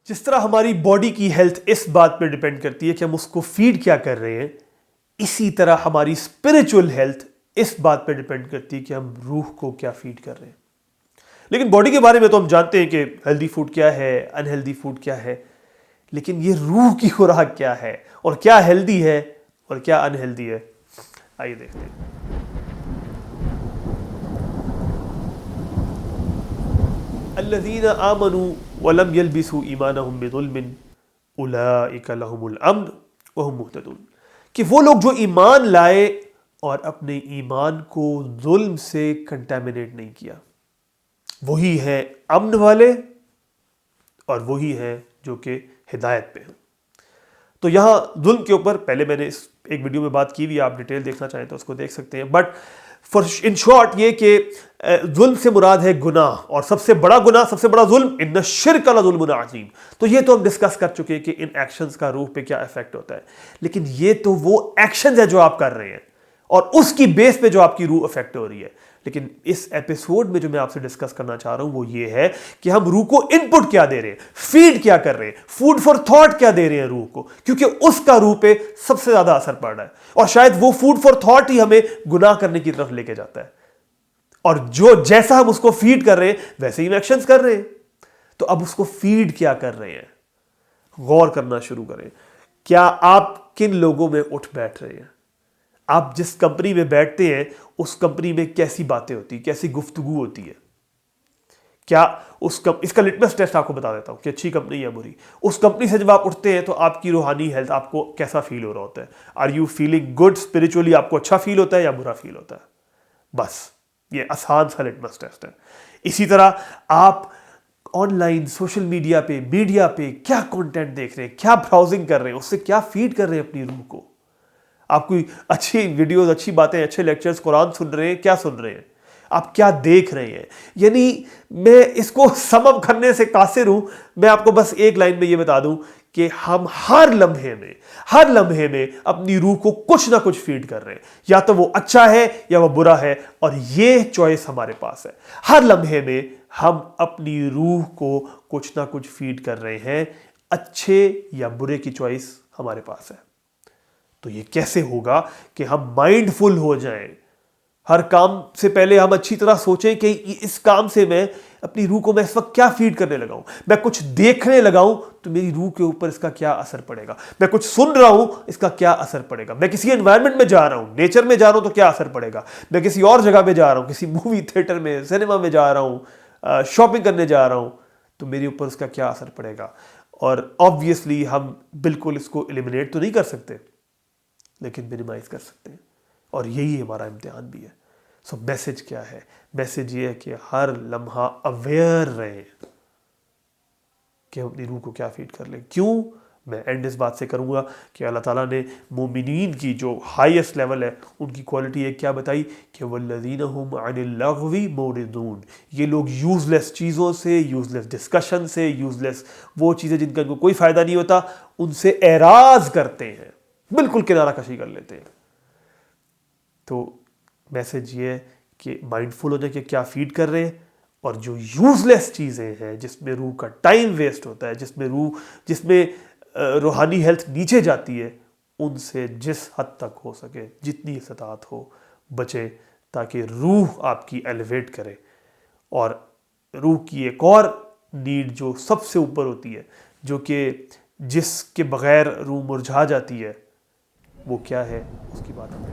جس طرح ہماری باڈی کی ہیلتھ اس بات پہ ڈیپینڈ کرتی ہے کہ ہم اس کو فیڈ کیا کر رہے ہیں، اسی طرح ہماری اسپرچول ہیلتھ اس بات پہ ڈیپینڈ کرتی ہے کہ ہم روح کو کیا فیڈ کر رہے ہیں۔ لیکن باڈی کے بارے میں تو ہم جانتے ہیں کہ ہیلدی فوڈ کیا ہے، انہیلدی فوڈ کیا ہے، لیکن یہ روح کی خوراک کیا ہے اور کیا ہیلدی ہے اور کیا انہیلدی ہے، آئیے دیکھتے ہیں۔ الذین آمنوا ولم یلبسوا ایمانہم بظلم اولئک لہم الامن وہم مہتدون، کہ وہ لوگ جو ایمان لائے اور اپنے ایمان کو ظلم سے کنٹامنیٹ نہیں کیا، وہی ہیں امن والے اور وہی ہیں جو کہ ہدایت پہ ہیں۔ تو یہاں ظلم کے اوپر پہلے میں نے اس ایک ویڈیو میں بات کی ہوئی، آپ ڈیٹیل دیکھنا چاہیں تو اس کو دیکھ سکتے ہیں، بٹ ان شارٹ یہ کہ ظلم سے مراد ہے گناہ، اور سب سے بڑا گناہ، سب سے بڑا ظلم، ان الشرک لظلم عظیم۔ تو یہ تو ہم ڈسکس کر چکے ہیں کہ ان ایکشنز کا روح پہ کیا افیکٹ ہوتا ہے، لیکن یہ تو وہ ایکشنز ہے جو آپ کر رہے ہیں اور اس کی بیس پہ جو آپ کی روح افیکٹ ہو رہی ہے۔ لیکن اس ایپیسوڈ میں جو میں آپ سے ڈسکس کرنا چاہ رہا ہوں وہ یہ ہے کہ ہم روح کو ان پٹ کیا دے رہے ہیں، فیڈ کیا کر رہے ہیں، فوڈ فار تھاٹ کیا دے رہے ہیں روح کو، کیونکہ اس کا روح پہ سب سے زیادہ اثر پڑ رہا ہے، اور شاید وہ فوڈ فار تھاٹ ہی ہمیں گناہ کرنے کی طرف لے کے جاتا ہے، اور جو جیسا ہم اس کو فیڈ کر رہے ہیں ویسے ہی ہم ایکشنز کر رہے ہیں۔ تو اب اس کو فیڈ کیا کر رہے ہیں، غور کرنا شروع کریں۔ کیا آپ کن لوگوں میں اٹھ بیٹھ رہے ہیں؟ آپ جس کمپنی میں بیٹھتے ہیں اس کمپنی میں کیسی باتیں ہوتی ہیں، کیسی گفتگو ہوتی ہے؟ کیا اس کا لٹمس ٹیسٹ آپ کو بتا دیتا ہوں کہ اچھی کمپنی یا بری۔ اس کمپنی سے جب آپ اٹھتے ہیں تو آپ کی روحانی ہیلتھ آپ کو کیسا فیل ہو رہا ہوتا ہے؟ Are you feeling good spiritually? آپ کو اچھا فیل ہوتا ہے یا برا فیل ہوتا ہے؟ بس یہ آسان سا لٹمس ٹیسٹ ہے۔ اسی طرح آپ آن لائن سوشل میڈیا پہ کیا کنٹینٹ دیکھ رہے ہیں، کیا براؤزنگ کر رہے ہیں، اس سے کیا فیڈ کر رہے ہیں اپنی روح کو؟ آپ کوئی اچھی ویڈیوز، اچھی باتیں، اچھے لیکچرز، قرآن سن رہے ہیں، کیا سن رہے ہیں؟ آپ کیا دیکھ رہے ہیں؟ یعنی میں اس کو سم اپ کرنے سے قاصر ہوں، میں آپ کو بس ایک لائن میں یہ بتا دوں کہ ہم ہر لمحے میں اپنی روح کو کچھ نہ کچھ فیڈ کر رہے ہیں، یا تو وہ اچھا ہے یا وہ برا ہے، اور یہ چوائس ہمارے پاس ہے۔ ہر لمحے میں ہم اپنی روح کو کچھ نہ کچھ فیڈ کر رہے ہیں، اچھے یا برے کی چوائس ہمارے پاس ہے۔ تو یہ کیسے ہوگا کہ ہم مائنڈ فل ہو جائیں؟ ہر کام سے پہلے ہم اچھی طرح سوچیں کہ اس کام سے میں اپنی روح کو میں اس وقت کیا فیڈ کرنے لگا ہوں۔ میں کچھ دیکھنے لگا ہوں تو میری روح کے اوپر اس کا کیا اثر پڑے گا؟ میں کچھ سن رہا ہوں، اس کا کیا اثر پڑے گا؟ میں کسی انوائرمنٹ میں جا رہا ہوں، نیچر میں جا رہا ہوں تو کیا اثر پڑے گا؟ میں کسی اور جگہ پہ جا رہا ہوں، کسی مووی تھیٹر میں، سینما میں جا رہا ہوں، شاپنگ کرنے جا رہا ہوں، تو میرے اوپر اس کا کیا اثر پڑے گا؟ اور آبویسلی ہم بالکل اس کو ایلیمنیٹ تو نہیں کر سکتے، لیکن منیمائز کر سکتے ہیں، اور یہی ہمارا امتحان بھی ہے۔ سو میسج کیا ہے؟ میسج یہ ہے کہ ہر لمحہ اویئر رہیں کہ ہم اپنی روح کو کیا فیڈ کر لیں۔ کیوں؟ میں اینڈ اس بات سے کروں گا کہ اللہ تعالیٰ نے مومنین کی جو ہائیسٹ لیول ہے ان کی کوالٹی ایک کیا بتائی کہ والذین هم عن اللغو معرضون، یہ لوگ یوز لیس چیزوں سے، یوز لیس ڈسکشن سے، یوز لیس وہ چیزیں جن کا ان کو کوئی فائدہ نہیں ہوتا، ان سے اعراض کرتے ہیں، بالکل کنارہ کشی کر لیتے ہیں۔ تو میسج یہ ہے کہ مائنڈ فل ہو جائے کہ کیا فیڈ کر رہے ہیں، اور جو یوز لیس چیزیں ہیں جس میں روح کا ٹائم ویسٹ ہوتا ہے، جس میں روحانی ہیلتھ نیچے جاتی ہے، ان سے جس حد تک ہو سکے، جتنی استطاعت ہو، بچیں، تاکہ روح آپ کی ایلیویٹ کرے۔ اور روح کی ایک اور نیڈ جو سب سے اوپر ہوتی ہے، جو کہ جس کے بغیر روح مرجھا جاتی ہے، وہ کیا ہے، اس کی بات ہم